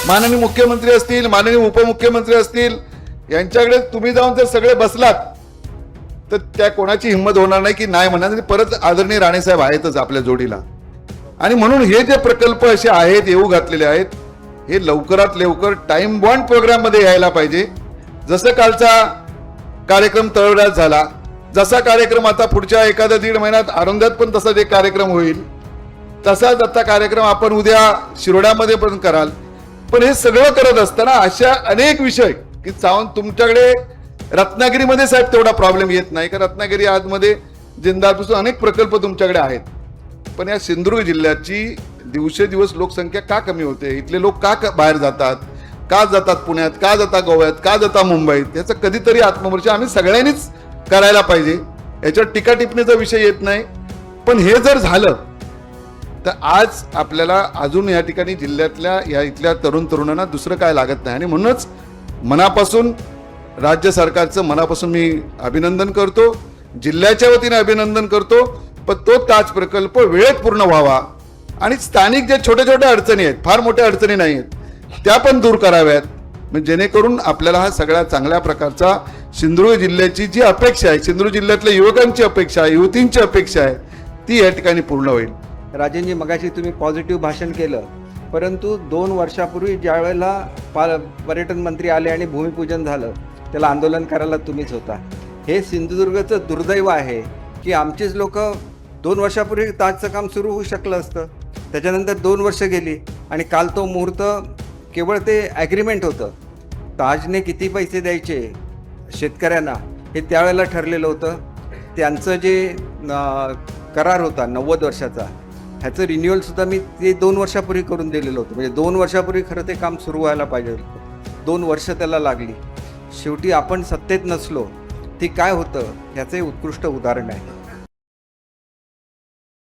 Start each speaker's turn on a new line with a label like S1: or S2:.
S1: माननीय मुख्यमंत्री असतील, माननीय उपमुख्यमंत्री असतील, यांच्याकडे तुम्ही जाऊन जर सगळे बसलात तर त्या कोणाची हिंमत होणार नाही की नाही म्हणणार. परत आदरणीय राणेसाहेब आहेतच आपल्या जोडीला. आणि म्हणून हे जे प्रकल्प असे आहेत, येऊ घातलेले आहेत, हे लवकरात लवकर टाइम बॉन्ड प्रोग्राम मध्ये यायला पाहिजे. जसं कालचा कार्यक्रम तळवड्यात झाला, जसा कार्यक्रम आता पुढच्या एखाद्या दीड महिन्यात आनंदात पण तसाच एक कार्यक्रम होईल, तसाच आता कार्यक्रम आपण उद्या शिरोड्यामध्ये पण कराल. पण हे सगळं करत असताना अशा अनेक विषय की सावंत तुमच्याकडे रत्नागिरीमध्ये साहेब तेवढा प्रॉब्लेम येत नाही, कारण रत्नागिरी आतमध्ये जिंदालपासून अनेक प्रकल्प तुमच्याकडे आहेत. पण या सिंधुदुर्ग जिल्ह्याची दिवसेदिवस लोकसंख्या का कमी होते, इथले लोक का बाहेर जातात, का जातात पुण्यात, का जातात गोव्यात, का जातात मुंबईत, याचा कधीतरी आत्मविमर्श आम्ही सगळ्यांनीच करायला पाहिजे. याच्यावर टीका टिप्पणीचा विषय येत नाही. पण हे जर झालं तर आज आपल्याला अजून या ठिकाणी जिल्ह्यातल्या या इथल्या तरुण तरुणांना दुसरं काय लागत नाही. आणि म्हणूनच मनापासून राज्य सरकारचं मनापासून मी अभिनंदन करतो, जिल्ह्याच्या वतीने अभिनंदन करतो. पण तो ताज प्रकल्प वेळेत पूर्ण व्हावा आणि स्थानिक जे छोट्या छोट्या अडचणी आहेत, फार मोठ्या अडचणी नाही आहेत, त्या पण दूर कराव्यात. म्हणजे जेणेकरून आपल्याला हा सगळ्या चांगल्या प्रकारचा सिंधुदुर्ग जिल्ह्याची जी अपेक्षा आहे, सिंधुदुर्ग जिल्ह्यातल्या युवकांची अपेक्षा आहे, युवतींची अपेक्षा आहे, ती या ठिकाणी पूर्ण होईल.
S2: राजेंजी, मगाशी तुम्ही पॉझिटिव्ह भाषण केलं, परंतु 2 वर्षापूर्वी ज्या वेळेला पर्यटन मंत्री आले आणि भूमिपूजन झालं, त्याला आंदोलन करायला तुम्हीच होता. हे सिंधुदुर्गचं दुर्दैव आहे की आमचेच लोक 2 वर्षापूर्वी ताजचं काम सुरू होऊ शकलं असतं. त्याच्यानंतर 2 वर्ष गेली आणि काल तो मुहूर्त केवळ ते ॲग्रीमेंट होतं. ताजने किती पैसे द्यायचे शेतकऱ्यांना हे त्यावेळेला ठरलेलं होतं. त्यांचं जे करार होता 90 वर्षाचा, ह्याचं रिन्युअलसुद्धा मी ते 2 वर्षापूर्वी करून दिलेलं होतं. म्हणजे 2 वर्षापूर्वी खरं ते काम सुरू व्हायला पाहिजे होतं. 2 वर्ष त्याला लागली. शेवटी आपण सत्तेत नसलो ती काय होतं ह्याचं उत्कृष्ट उदाहरण आहे.